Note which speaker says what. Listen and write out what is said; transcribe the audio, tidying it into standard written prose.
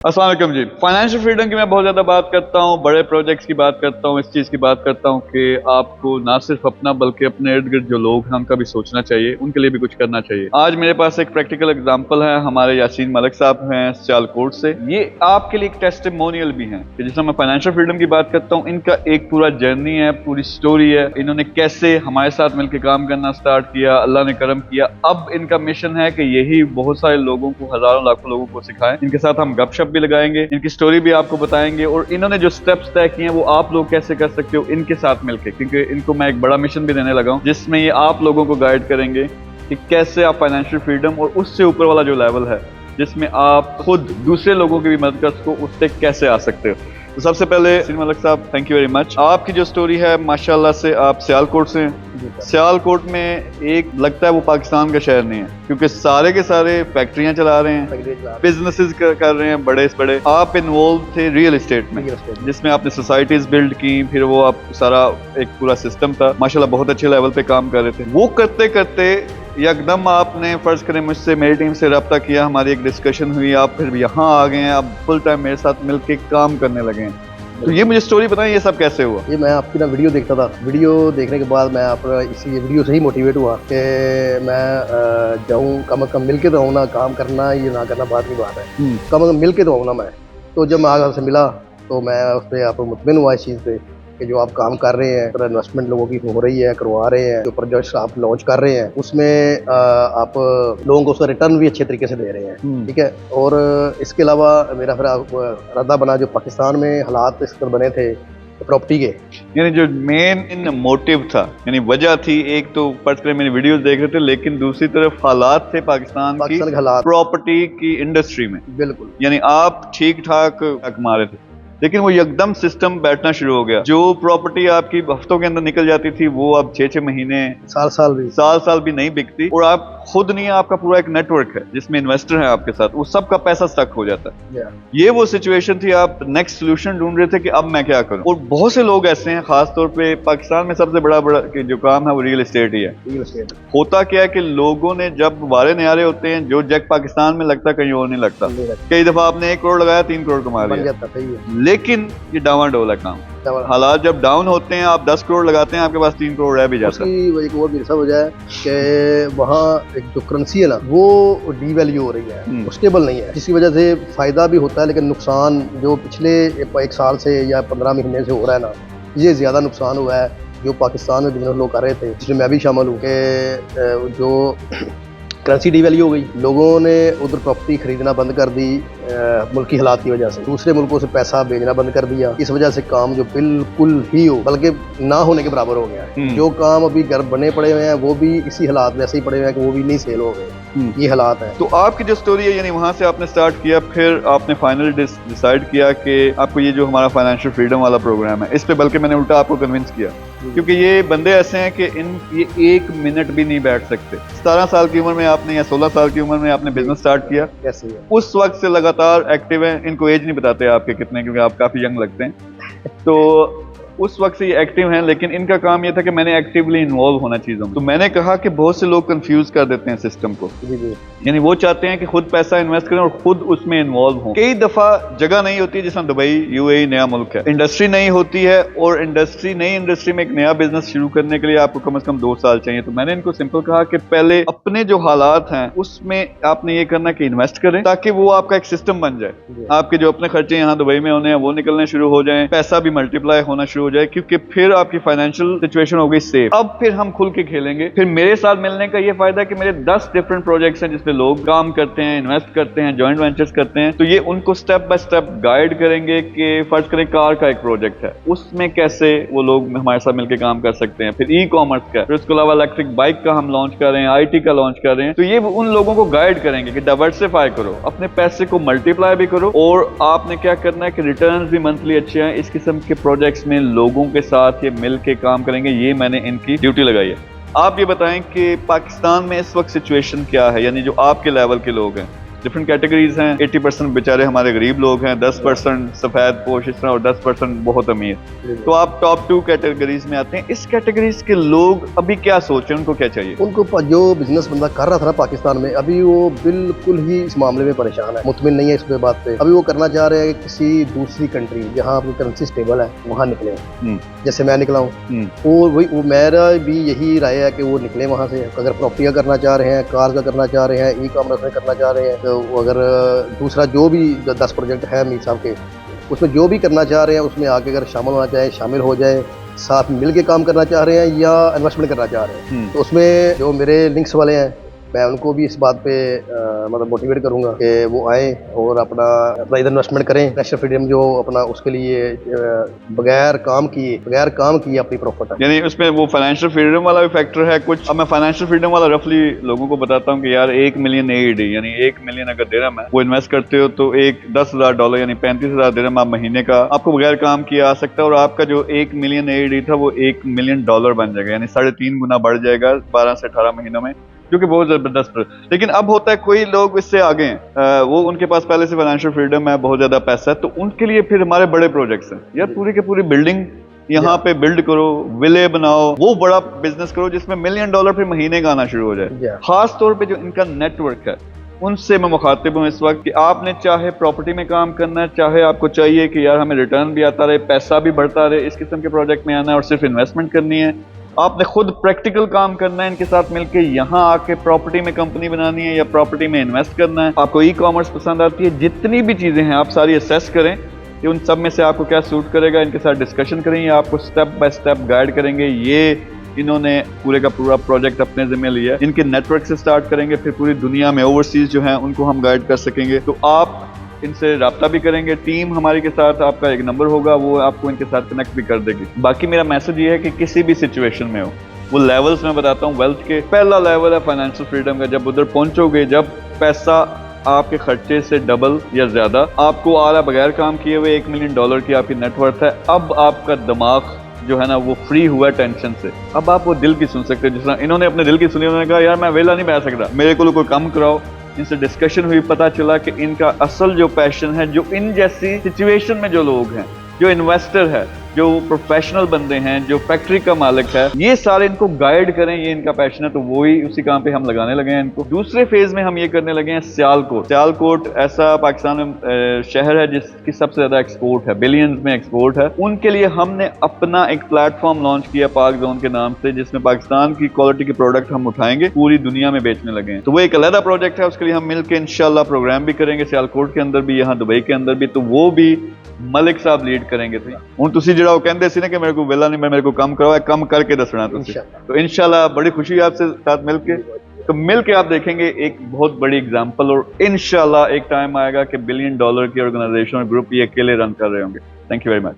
Speaker 1: अस्सलाम वालेकुम जी। Financial freedom की मैं बहुत ज़्यादा बात करता हूँ, बड़े प्रोजेक्ट्स की बात करता हूँ, इस चीज़ की बात करता हूँ कि आपको ना सिर्फ अपना बल्कि अपने इर्द गिर्द जो लोग हैं उनका भी सोचना चाहिए, उनके लिए भी कुछ करना चाहिए। आज मेरे पास एक प्रैक्टिकल एग्जांपल है, हमारे यासीन मलिक साहब हैं सियालकोट से। ये आपके लिए एक टेस्टिमोनियल भी हैं कि जिसमें मैं फाइनेंशियल फ्रीडम की बात करता हूँ, इनका एक पूरा जर्नी है, पूरी स्टोरी है। इन्होंने कैसे हमारे साथ मिलकर काम करना स्टार्ट किया, अल्लाह ने करम किया। अब इनका मिशन है कि यही बहुत सारे लोगों को, हजारों लाखों लोगों को सिखाएं। इनके साथ हम गपशप भी लगाएंगे, इनकी स्टोरी भी आपको बताएंगे और इन्होंने जो स्टेप्स तय किए हैं वो आप लोग कैसे कर सकते हो इनके साथ मिलके, क्योंकि इनको मैं एक बड़ा मिशन भी देने लगा हूं जिसमें ये आप लोगों को गाइड करेंगे कि कैसे आप फाइनेंशियल फ्रीडम और उससे ऊपर वाला जो लेवल है जिसमें आप खुद दूसरे लोगों की भी मदद कर सको, उससे कैसे आ सकते हो। तो सबसे पहले यासीन मलिक साहब, थैंक यू वेरी मच। आपकी जो स्टोरी है माशाल्लाह से आप सियालकोट से हैं। सियालकोट में एक लगता है वो पाकिस्तान का शहर नहीं है, क्योंकि सारे के सारे फैक्ट्रियां चला रहे हैं, बिजनेसेस कर रहे हैं बड़े से बड़े। आप इन्वॉल्व थे रियल एस्टेट में, जिसमें आपने सोसाइटीज बिल्ड की, फिर वो आप सारा एक पूरा सिस्टम था, माशाल्लाह बहुत अच्छे लेवल पे काम कर रहे थे। वो करते करते एकदम आपने फर्ज करें मुझसे, मेरी टीम से रब्ता किया, हमारी एक डिस्कशन हुई, आप फिर यहाँ आ गए हैं, आप फुल टाइम मेरे साथ मिलके काम करने लगे हैं। तो ये मुझे स्टोरी बताएं, ये सब कैसे हुआ?
Speaker 2: ये मैं आपकी ना वीडियो देखता था, वीडियो देखने के बाद मैं आप इसी वीडियो से ही मोटिवेट हुआ कि मैं जाऊँ, कम से कम मिल के तो आऊँ ना, काम करना ये ना करना बात की बात है, कम से कम मिल के तो आऊँ ना मैं। तो जब मैं आपसे मिला तो मैं उस पर आप मुतमिन हुआ इस चीज़ पे कि जो आप काम कर रहे हैं, इन्वेस्टमेंट लोगों की हो रही है, करवा रहे हैं, जो प्रोजेक्ट्स आप लॉन्च कर रहे हैं उसमें आप लोगों को उसका रिटर्न भी अच्छे तरीके से दे रहे हैं, ठीक है। और इसके अलावा मेरा फिर इरादा बना, जो पाकिस्तान में हालात इस तरह बने थे प्रॉपर्टी के,
Speaker 1: यानी जो मेन मोटिव था, यानी वजह थी, एक तो पर्टिकुलर मेरी वीडियोस देख रहे थे, लेकिन दूसरी तरफ हालात थे पाकिस्तान की
Speaker 2: हालात
Speaker 1: प्रॉपर्टी की इंडस्ट्री में।
Speaker 2: बिल्कुल,
Speaker 1: यानी आप ठीक ठाक कमा रहे थे, लेकिन वो एकदम सिस्टम बैठना शुरू हो गया। जो प्रॉपर्टी आपकी हफ्तों के अंदर निकल जाती थी वो अब 6-6 महीने, साल भी नहीं बिकती, और आप खुद नहीं, आपका पूरा एक नेटवर्क है जिसमें इन्वेस्टर है आपके साथ, वो सबका पैसा स्टक हो जाता है। ये वो सिचुएशन थी, आप नेक्स्ट सोल्यूशन ढूंढ रहे थे कि अब मैं क्या करूं। और बहुत से लोग ऐसे हैं, खासतौर पे पाकिस्तान में सबसे बड़ा जो काम है वो रियल एस्टेट ही है। होता क्या है कि लोगों ने जब वारे न्यारे होते हैं, जो जैक पाकिस्तान में लगता कहीं और नहीं लगता। कई दफा आपने 1 करोड़ लगाया, 3 करोड़ कमा लिया, लेकिन ये डावाडोल है काम। हालात जब डाउन होते हैं, आप 10 करोड़ लगाते हैं, आपके पास 3 करोड़ रह भी जाता है।
Speaker 2: एक और भी हो जाए कि वहाँ एक जो करेंसी है ना वो डीवैल्यू हो रही है, वो स्टेबल नहीं है, जिसकी वजह से फायदा भी होता है लेकिन नुकसान जो पिछले 1 साल से या 15 महीने से हो रहा है ना, ये ज्यादा नुकसान हुआ है। जो पाकिस्तान में बिजनेस लोग कर रहे थे, जिसमें मैं भी शामिल हूँ, कि जो करेंसी डीवैल्यू हो गई, लोगों ने उधर प्रॉपर्टी खरीदना बंद कर दी मुल्की हालात की वजह से, दूसरे मुल्कों से पैसा भेजना बंद कर दिया। इस वजह से काम जो बिल्कुल ही हो, बल्कि ना होने के बराबर हो गया है। जो काम अभी घर बने पड़े हुए हैं वो भी इसी हालात में ऐसे ही पड़े हुए हैं कि वो भी नहीं सेल हो गए, ये हालात है।
Speaker 1: तो आपकी जो स्टोरी है, यानी वहां से आपने स्टार्ट किया, फिर आपने फाइनली डिसाइड किया कि आपको ये जो हमारा फाइनेंशियल फ्रीडम वाला प्रोग्राम है, इस पे बल्कि मैंने उल्टा आपको कन्विंस किया, क्योंकि ये बंदे ऐसे हैं कि ये 1 मिनट भी नहीं बैठ सकते। 17 साल की उम्र में आपने, या 16 साल की उम्र में आपने बिजनेस स्टार्ट किया,
Speaker 2: कैसे है?
Speaker 1: उस वक्त से लगातार एक्टिव हैं। इनको एज नहीं बताते आपके कितने, क्योंकि आप काफी यंग लगते हैं। तो उस वक्त से ये एक्टिव हैं, लेकिन इनका काम ये था कि मैंने एक्टिवली इन्वॉल्व होना चीजों में। तो मैंने कहा कि बहुत से लोग कंफ्यूज कर देते हैं सिस्टम को, यानी वो चाहते हैं कि खुद पैसा इन्वेस्ट करें और खुद उसमें इन्वॉल्व हों। कई दफा जगह नहीं होती, जैसा दुबई, यूएई नया मुल्क है, इंडस्ट्री नहीं होती है, और नई इंडस्ट्री में एक नया बिजनेस शुरू करने के लिए आपको कम से कम 2 साल चाहिए। तो मैंने इनको सिंपल कहा कि पहले अपने जो हालात हैं उसमें आपने ये करना कि इन्वेस्ट करें, ताकि वो आपका एक सिस्टम बन जाए। आपके जो अपने खर्चे यहाँ दुबई में होने हैं वो निकलने शुरू हो जाए, पैसा भी मल्टीप्लाई होना शुरू हो जाए, क्योंकि फिर आपकी फाइनेंशियल सिचुएशन हो गई सेफ। अब फिर हम खुल के खेलेंगे। फिर मेरे साथ मिलने का ये फायदा कि मेरे 10 डिफरेंट प्रोजेक्ट्स हैं जिसपे लोग काम करते हैं, इन्वेस्ट करते हैं, जॉइंट वेंचर्स करते हैं। तो ये उनको स्टेप बाय स्टेप गाइड करेंगे कि फर्ज करें कार का एक प्रोजेक्ट है, उसमें कैसे वो लोग हमारे साथ मिलकर काम कर सकते हैं, फिर ई-कॉमर्स का, फिर उसके अलावा इलेक्ट्रिक बाइक का हम लॉन्च कर रहे हैं, IT का लॉन्च कर रहे हैं। तो ये उन लोगों को गाइड करेंगे कि डाइवर्सिफाई करो, अपने पैसे को मल्टीप्लाई भी करो, और आपने क्या करना है कि रिटर्न भी मंथली अच्छे हैं। इस किस्म के प्रोजेक्ट्स में लोगों के साथ ये मिल के काम करेंगे, ये मैंने इनकी ड्यूटी लगाई है। आप ये बताएं कि पाकिस्तान में इस वक्त सिचुएशन क्या है, यानी जो आपके लेवल के लोग हैं, डिफरेंट कैटेगरीज हैं। 80% बेचारे हमारे गरीब लोग हैं, 10% सफेद पोश इस तरह और 10% बहुत अमीर। तो आप टॉप 2 कैटेगरीज में आते हैं। इस कैटेगरीज के लोग अभी क्या सोचें, उनको क्या चाहिए?
Speaker 2: उनको जो बिजनेस बंदा कर रहा था ना पाकिस्तान में, अभी वो बिल्कुल ही इस मामले में परेशान है, मुतमिन नहीं है इस बात पे। अभी वो करना चाह रहे हैं कि किसी दूसरी कंट्री जहाँ अपनी करेंसी स्टेबल है वहाँ निकले, जैसे मैं निकला हूँ। वो मेरा भी यही राय है कि वो निकले वहाँ से। अगर प्रॉपर्टी का करना चाह रहे हैं, कार का करना चाह रहे हैं, ई कॉमर्स में करना चाह रहे हैं, तो अगर दूसरा जो भी 10 प्रोजेक्ट है मीर साहब के, उसमें जो भी करना चाह रहे हैं उसमें आके अगर शामिल होना चाहे शामिल हो जाए। साथ मिल के काम करना चाह रहे हैं या इन्वेस्टमेंट करना चाह रहे हैं, तो उसमें जो मेरे लिंक्स वाले हैं मैं उनको भी इस बात पे मतलब मोटिवेट करूंगा कि वो आए और अपना इधर इन्वेस्टमेंट करें। फाइनेंशियल फ्रीडम जो अपना उसके लिए बगैर काम किए अपनी प्रॉफिट है,
Speaker 1: यानी उसमें वो फाइनेंशियल फ्रीडम वाला भी फैक्टर है कुछ। अब मैं फाइनेंशियल फ्रीडम वाला रफली लोगों को बताता हूँ कि यार 1 मिलियन एड यानी 1 मिलियन अगर दिरहम है वो इन्वेस्ट करते हो तो एक $10,000 यानी 35,000 दिरहम आप महीने का आपको बगैर काम किए आ सकता है, और आपका जो 1 मिलियन एड था वो $1 मिलियन बन जाएगा, यानी 3.5 गुना बढ़ जाएगा 12 से 18 महीनों में, जो कि बहुत जबरदस्त है। लेकिन अब होता है कोई लोग इससे आगे हैं, वो उनके पास पहले से फाइनेंशियल फ्रीडम है, बहुत ज्यादा पैसा है, तो उनके लिए फिर हमारे बड़े प्रोजेक्ट्स हैं यार, पूरी की पूरी बिल्डिंग यहाँ पे बिल्ड करो, विले बनाओ, वो बड़ा बिजनेस करो जिसमें $1 मिलियन फिर महीने का आना शुरू हो जाए। खास तौर पे जो इनका नेटवर्क है उनसे मैं मुखातिब हूँ इस वक्त कि आपने चाहे प्रॉपर्टी में काम करना है, चाहे आपको चाहिए कि यार हमें रिटर्न भी आता रहे, पैसा भी बढ़ता रहे, इस किस्म के प्रोजेक्ट में आना है और सिर्फ इन्वेस्टमेंट करनी है, आपने खुद प्रैक्टिकल काम करना है इनके साथ मिलके, यहाँ आके प्रॉपर्टी में कंपनी बनानी है या प्रॉपर्टी में इन्वेस्ट करना है, आपको ई कॉमर्स पसंद आती है, जितनी भी चीजें हैं आप सारी असेस करें कि उन सब में से आपको क्या सूट करेगा, इनके साथ डिस्कशन करें, ये आपको स्टेप बाय स्टेप गाइड करेंगे। ये इन्होंने पूरे का पूरा प्रोजेक्ट अपने जिम्मे लिया है, इनके नेटवर्क से स्टार्ट करेंगे, फिर पूरी दुनिया में ओवरसीज जो है उनको हम गाइड कर सकेंगे। तो आप इनसे राब्ता भी करेंगे, टीम हमारी के साथ, आपका एक नंबर होगा वो आपको इनके साथ कनेक्ट भी कर देगी। बाकी मेरा मैसेज ये है कि किसी भी सिचुएशन में हो, वो लेवल्स मैं बताता हूँ वेल्थ के। पहला लेवल है फाइनेंशियल फ्रीडम का, जब उधर पहुंचोगे, जब पैसा आपके खर्चे से डबल या ज्यादा आपको आ रहा बगैर काम किए हुए, $1 मिलियन की आपकी नेटवर्थ है, अब आपका दिमाग जो है ना वो फ्री हुआ टेंशन से, अब आप वो दिल की सुन सकते हैं। जिस तरह इन्होंने अपने दिल की सुनी, उन्होंने कहा यार मैं वेला नहीं बैठ सकता, मेरे को कोई काम कराओ। इनसे डिस्कशन हुई, पता चला कि इनका असल जो पैशन है, जो इन जैसी सिचुएशन में जो लोग हैं, जो इन्वेस्टर है, जो प्रोफेशनल बंदे हैं, जो फैक्ट्री का मालिक है, ये सारे इनको गाइड करें, ये इनका पैशन है, तो वही उसी काम पे हम लगाने लगे हैं इनको। दूसरे फेज में हम ये करने लगे हैं सियालकोट। सियालकोट ऐसा पाकिस्तान में शहर है जिसकी सबसे ज्यादा एक्सपोर्ट है, बिलियंस में एक्सपोर्ट है। उनके लिए हमने अपना एक प्लेटफॉर्म लॉन्च किया पाक जोन के नाम से, जिसमें पाकिस्तान की क्वालिटी के प्रोडक्ट हम उठाएंगे, पूरी दुनिया में बेचने लगे हैं। तो वो एक अलग प्रोजेक्ट है, उसके लिए हम मिलकर इंशाल्लाह प्रोग्राम भी करेंगे, सियालकोट के अंदर भी, यहाँ दुबई के अंदर भी, तो वो भी मलिक साहब लीड करेंगे। हुण तुसी जिहड़ा वो कहंदे सी ना कि मेरे को वेला नहीं, मेरे को काम करवाया, कम करके दसना तुसी। तो इंशाल्लाह बड़ी खुशी है आपसे साथ मिलके, तो मिलके आप देखेंगे एक बहुत बड़ी एग्जांपल, और इंशाल्लाह एक टाइम आएगा कि $1 बिलियन की ऑर्गेनाइजेशन और ग्रुप ये अकेले रन कर रहे होंगे। Thank you very much.